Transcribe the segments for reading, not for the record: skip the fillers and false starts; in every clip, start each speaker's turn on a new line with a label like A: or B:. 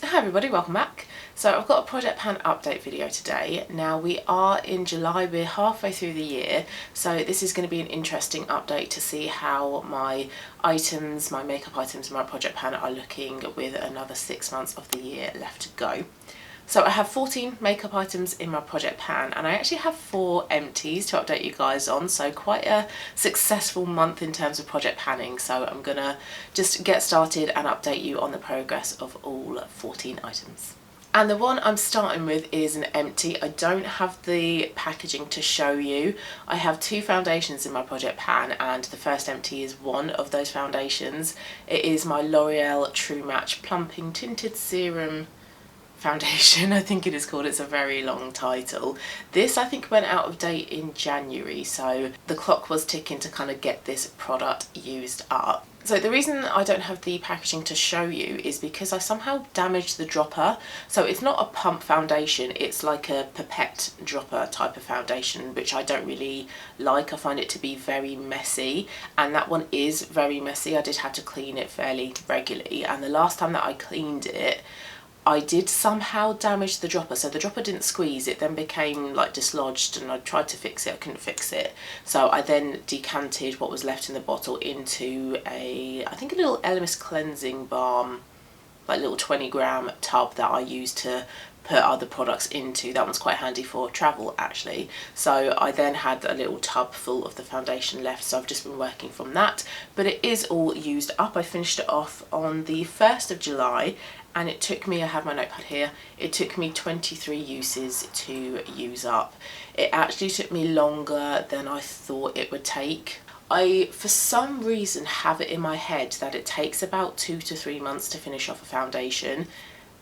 A: Hi everybody, welcome back. So I've got a project pan update video today. Now we are in July, we're halfway through the year, so this is going to be an interesting update to see how my items, my makeup items in my project pan are looking with another 6 months of the year left to go. So I have 14 makeup items in my project pan and I actually have 4 empties to update you guys on, so quite a successful month in terms of project panning. So I'm gonna just get started and update you on the progress of all 14 items. And the one I'm starting with is an empty. I don't have the packaging to show you. I have 2 foundations in my project pan and the first empty is one of those foundations. It is my L'Oreal True Match Plumping Tinted Serum foundation, I think it is called. It's a very long title. This I think went out of date in January, so the clock was ticking to kind of get this product used up. So the reason I don't have the packaging to show you is because I somehow damaged the dropper. So it's not a pump foundation, it's like a pipette dropper type of foundation, which I don't really like. I find it to be very messy, and that one is very messy. I did have to clean it fairly regularly, and the last time that I cleaned it I did somehow damage the dropper. So the dropper didn't squeeze, it then became like dislodged, and I tried to fix it, I couldn't fix it. So I then decanted what was left in the bottle into I think a little Elemis cleansing balm, like little 20-gram tub that I use to put other products into. That one's quite handy for travel actually. So I then had a little tub full of the foundation left, so I've just been working from that, but it is all used up. I finished it off on the 1st of July and it took me, I have my notepad here, it took me 23 uses to use up. It actually took me longer than I thought it would take. I, for some reason, have it in my head that it takes about 2 to 3 months to finish off a foundation,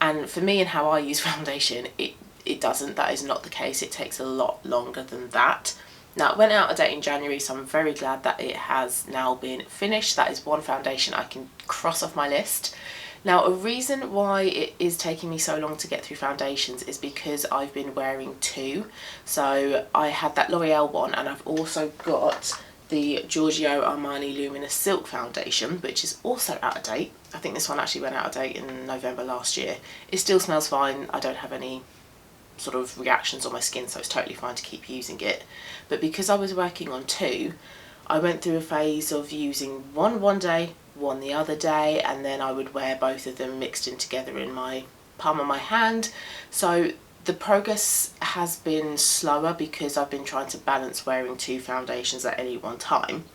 A: and for me and how I use foundation, it doesn't. That is not the case. It takes a lot longer than that. Now, it went out of date in January, so I'm very glad that it has now been finished. That is one foundation I can cross off my list. Now, a reason why it is taking me so long to get through foundations is because I've been wearing 2. So I had that L'Oreal one, and I've also got the Giorgio Armani Luminous Silk foundation, which is also out of date. I think this one actually went out of date in November last year. It still smells fine. I don't have any sort of reactions on my skin, so it's totally fine to keep using it. But because I was working on 2, I went through a phase of using one day, one the other day, and then I would wear both of them mixed in together in my palm of my hand. So the progress has been slower because I've been trying to balance wearing 2 foundations at any one time.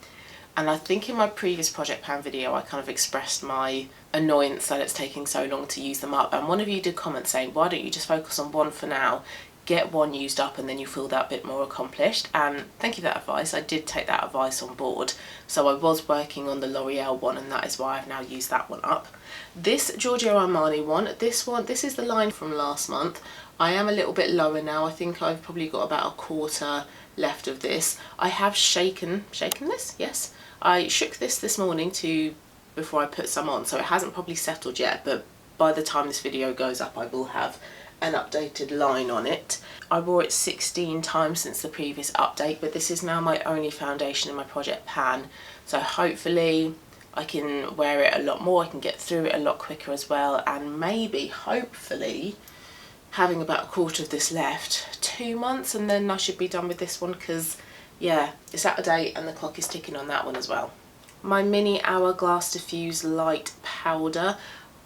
A: And I think in my previous project pan video I kind of expressed my annoyance that it's taking so long to use them up, and one of you did comment saying, why don't you just focus on one for now, get one used up, and then you feel that bit more accomplished. And thank you for that advice. I did take that advice on board. So I was working on the L'Oreal one, and that is why I've now used that one up. This Giorgio Armani one, this is the line from last month. I am a little bit lower now. I think I've probably got about a quarter left of this. I have shaken this, yes. I shook this morning before I put some on, so it hasn't probably settled yet, but by the time this video goes up I will have an updated line on it. I wore it 16 times since the previous update, but this is now my only foundation in my project pan, so hopefully I can wear it a lot more, I can get through it a lot quicker as well, and maybe, hopefully, having about a quarter of this left, 2 months, and then I should be done with this one, because yeah, it's out of date and the clock is ticking on that one as well. My mini Hourglass Diffuse Light Powder,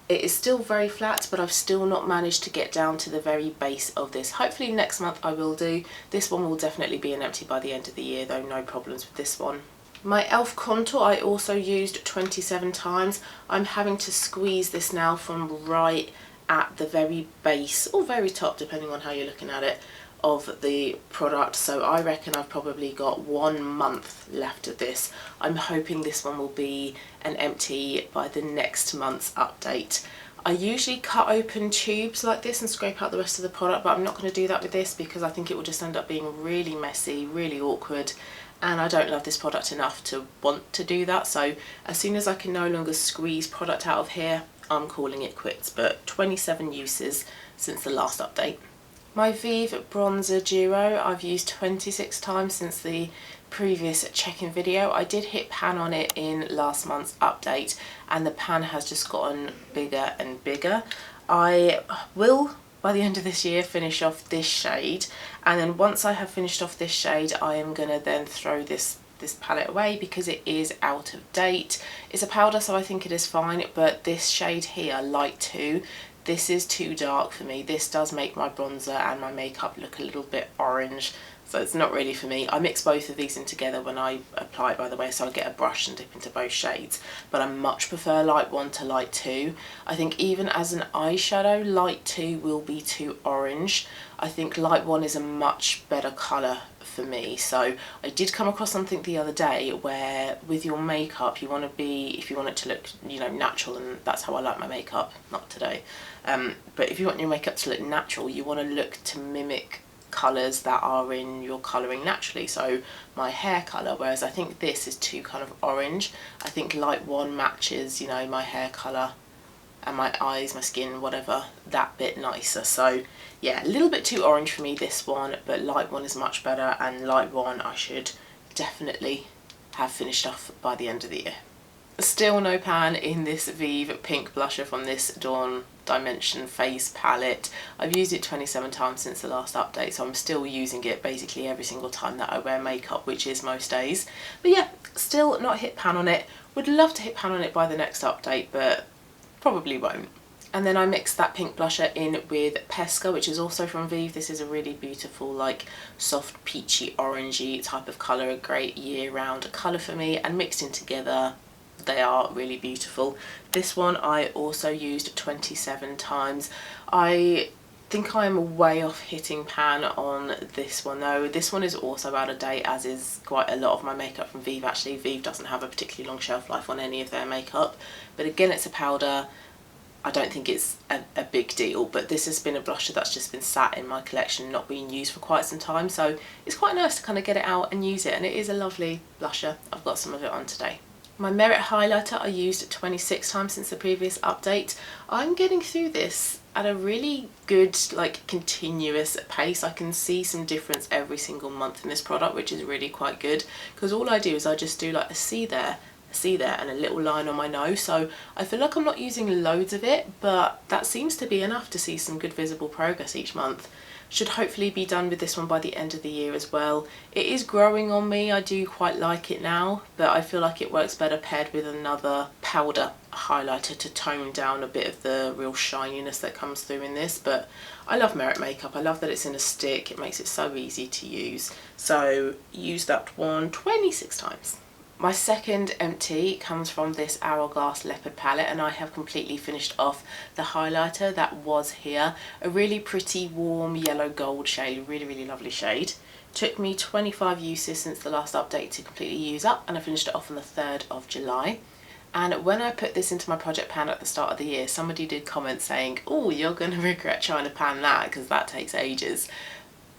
A: it is still very flat, but I've still not managed to get down to the very base of this. Hopefully next month I will do. This one will definitely be an empty by the end of the year though, no problems with this one. My e.l.f. contour I also used 27 times. I'm having to squeeze this now from right at the very base, or very top depending on how you're looking at it, of the product. So I reckon I've probably got 1 month left of this. I'm hoping this one will be an empty by the next month's update. I usually cut open tubes like this and scrape out the rest of the product, but I'm not going to do that with this because I think it will just end up being really messy, really awkward, and I don't love this product enough to want to do that. So as soon as I can no longer squeeze product out of here, I'm calling it quits. But 27 uses since the last update. My Vive Bronzer Duo I've used 26 times since the previous check-in video. I did hit pan on it in last month's update and the pan has just gotten bigger and bigger. I will, by the end of this year, finish off this shade, and then once I have finished off this shade, I am going to then throw this palette away because it is out of date. It's a powder, so I think it is fine, but this shade here, Light 2, this is too dark for me. This does make my bronzer and my makeup look a little bit orange, so it's not really for me. I mix both of these in together when I apply it, by the way, so I get a brush and dip into both shades, but I much prefer Light 1 to Light 2. I think even as an eyeshadow, Light 2 will be too orange. I think Light 1 is a much better colour for me. So I did come across something the other day where with your makeup you want to be, if you want it to look, you know, natural, and that's how I like my makeup, not today, but if you want your makeup to look natural, you want to look to mimic colours that are in your colouring naturally, so my hair colour, whereas I think this is too kind of orange. I think Light 1 matches, you know, my hair colour and my eyes, my skin, whatever, that bit nicer. So yeah, a little bit too orange for me, this one, but Light 1 is much better, and Light 1 I should definitely have finished off by the end of the year. Still no pan in this Vive pink blusher from this Dawn Dimension face palette. I've used it 27 times since the last update, so I'm still using it basically every single time that I wear makeup, which is most days. But yeah, still not hit pan on it. Would love to hit pan on it by the next update, but probably won't. And then I mixed that pink blusher in with Pesca, which is also from Vive. This is a really beautiful, like, soft peachy orangey type of colour, a great year-round colour for me, and mixed in together they are really beautiful. This one I also used 27 times. I think I'm way off hitting pan on this one though. This one is also out of date, as is quite a lot of my makeup from Vive actually. Vive doesn't have a particularly long shelf life on any of their makeup, but again, it's a powder. I don't think it's a big deal, but this has been a blusher that's just been sat in my collection, not being used for quite some time, so it's quite nice to kind of get it out and use it, and it is a lovely blusher. I've got some of it on today. My Merit highlighter I used 26 times since the previous update. I'm getting through this at a really good, like, continuous pace. I can see some difference every single month in this product, which is really quite good, because all I do is I just do like a C there, and a little line on my nose, so I feel like I'm not using loads of it, but that seems to be enough to see some good visible progress each month. Should hopefully be done with this one by the end of the year as well. It is growing on me, I do quite like it now, but I feel like it works better paired with another powder highlighter to tone down a bit of the real shininess that comes through in this. But I love Merit makeup, I love that it's in a stick, it makes it so easy to use. So use that one 26 times. My second empty comes from this Hourglass Leopard palette, and I have completely finished off the highlighter that was here. A really pretty warm yellow gold shade, really lovely shade. Took me 25 uses since the last update to completely use up, and I finished it off on the 3rd of July. And when I put this into my project pan at the start of the year, somebody did comment saying, oh, you're going to regret trying to pan that because that takes ages.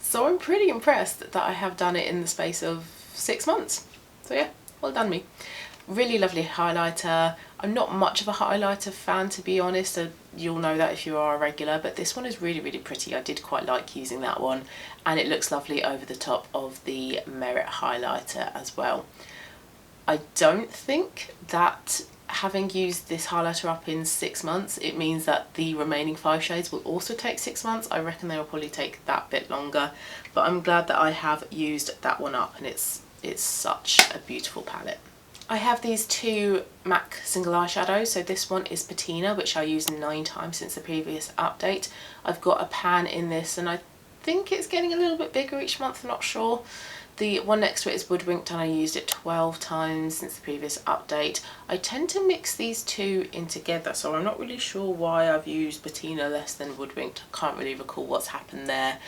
A: So I'm pretty impressed that I have done it in the space of 6 months. So yeah. Well done me. Really lovely highlighter. I'm not much of a highlighter fan, to be honest, so you'll know that if you are a regular, but this one is really pretty. I did quite like using that one, and it looks lovely over the top of the Merit highlighter as well. I don't think that having used this highlighter up in 6 months, it means that the remaining 5 shades will also take 6 months. I reckon they will probably take that bit longer, but I'm glad that I have used that one up, and it's such a beautiful palette. I have these two MAC single eyeshadows. So this one is Patina, which I used 9 times since the previous update. I've got a pan in this, and I think it's getting a little bit bigger each month, I'm not sure. The one next to it is Woodwinked, and I used it 12 times since the previous update. I tend to mix these two in together, so I'm not really sure why I've used Patina less than Woodwinked. I can't really recall what's happened there,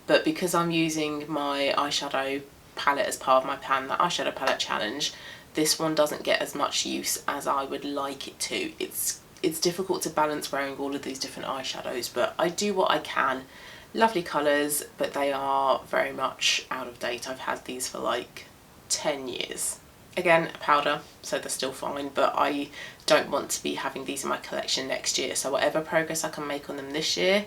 A: but because I'm using my eyeshadow palette as part of my pan, the eyeshadow palette challenge, this one doesn't get as much use as I would like it to. It's difficult to balance wearing all of these different eyeshadows, but I do what I can. Lovely colours, but they are very much out of date. I've had these for like 10 years. Again, a powder, so they're still fine, but I don't want to be having these in my collection next year, so whatever progress I can make on them this year,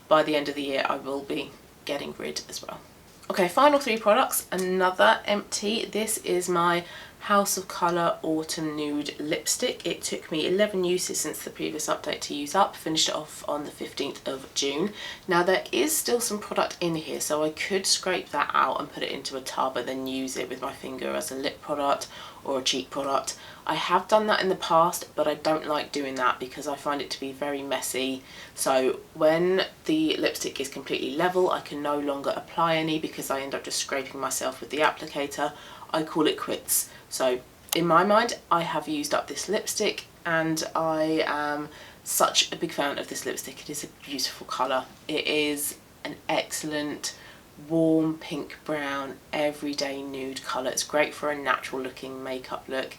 A: by the end of the year I will be getting rid as well. Okay, final 3 products. Another empty. This is my House of Colour Autumn Nude Lipstick. It took me 11 uses since the previous update to use up. Finished it off on the 15th of June. Now there is still some product in here, so I could scrape that out and put it into a tub and then use it with my finger as a lip product or a cheek product. I have done that in the past, but I don't like doing that because I find it to be very messy. So when the lipstick is completely level, I can no longer apply any because I end up just scraping myself with the applicator. I call it quits. So in my mind, I have used up this lipstick and I am such a big fan of this lipstick. It is a beautiful colour. It is an excellent warm pink brown everyday nude colour. It's great for a natural looking makeup look.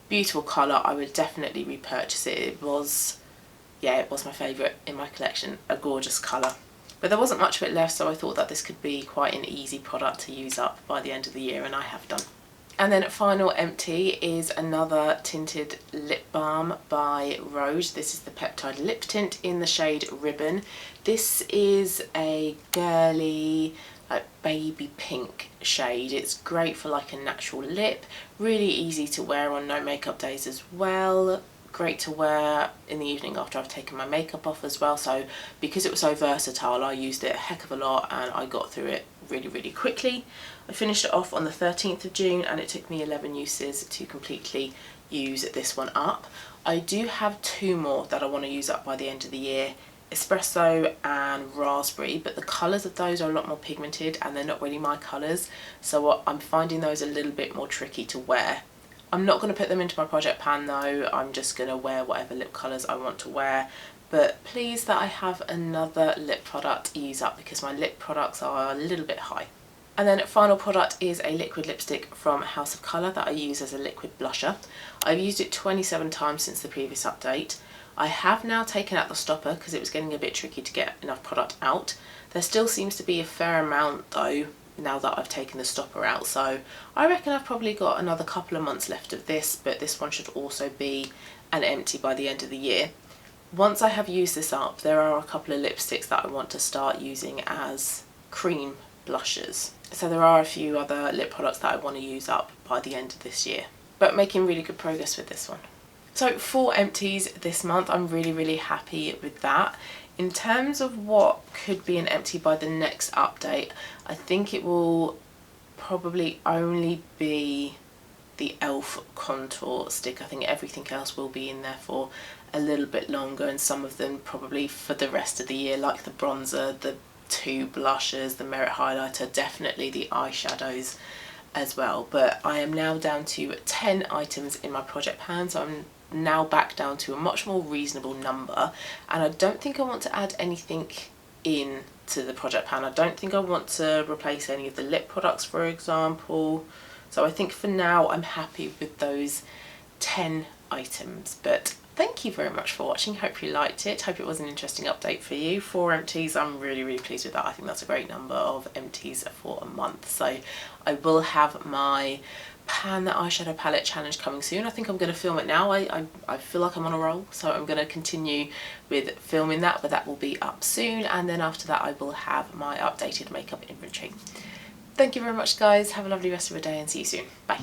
A: Beautiful colour. I would definitely repurchase it. It was my favourite in my collection. A gorgeous colour. But there wasn't much of it left, so I thought that this could be quite an easy product to use up by the end of the year, and I have done. And then final empty is another tinted lip balm by Rose. This is the Peptide Lip Tint in the shade Ribbon. This is a girly, like baby pink shade. It's great for like a natural lip, really easy to wear on no makeup days as well. Great to wear in the evening after I've taken my makeup off as well. So because it was so versatile, I used it a heck of a lot and I got through it really quickly. I finished it off on the 13th of June and it took me 11 uses to completely use this one up. I do have two more that I want to use up by the end of the year, Espresso and Raspberry, but the colours of those are a lot more pigmented and they're not really my colours, so I'm finding those a little bit more tricky to wear. I'm not going to put them into my project pan though, I'm just going to wear whatever lip colours I want to wear, but pleased that I have another lip product to use up because my lip products are a little bit high. And then final product is a liquid lipstick from House of Colour that I use as a liquid blusher. I've used it 27 times since the previous update. I have now taken out the stopper because it was getting a bit tricky to get enough product out. There still seems to be a fair amount though now that I've taken the stopper out, so I reckon I've probably got another couple of months left of this, but this one should also be an empty by the end of the year. Once I have used this up, there are a couple of lipsticks that I want to start using as cream blushes. So there are a few other lip products that I want to use up by the end of this year, but making really good progress with this one. So 4 empties this month, I'm really happy with that. In terms of what could be an empty by the next update, I think it will probably only be the e.l.f. contour stick. I think everything else will be in there for a little bit longer, and some of them probably for the rest of the year, like the bronzer, the 2 blushes, the Merit highlighter, definitely the eyeshadows as well. But I am now down to 10 items in my project pan, so I'm now back down to a much more reasonable number, and I don't think I want to add anything in to the project pan. I don't think I want to replace any of the lip products, for example, so I think for now I'm happy with those 10 items. But thank you very much for watching. Hope you liked it. Hope it was an interesting update for you. 4 empties, I'm really pleased with that. I think that's a great number of empties for a month. So I will have my Pan the Eyeshadow Palette challenge coming soon. I think I'm going to film it now. I feel like I'm on a roll, so I'm going to continue with filming that, but that will be up soon, and then after that I will have my updated makeup inventory. Thank you very much guys, have a lovely rest of your day and see you soon. Bye.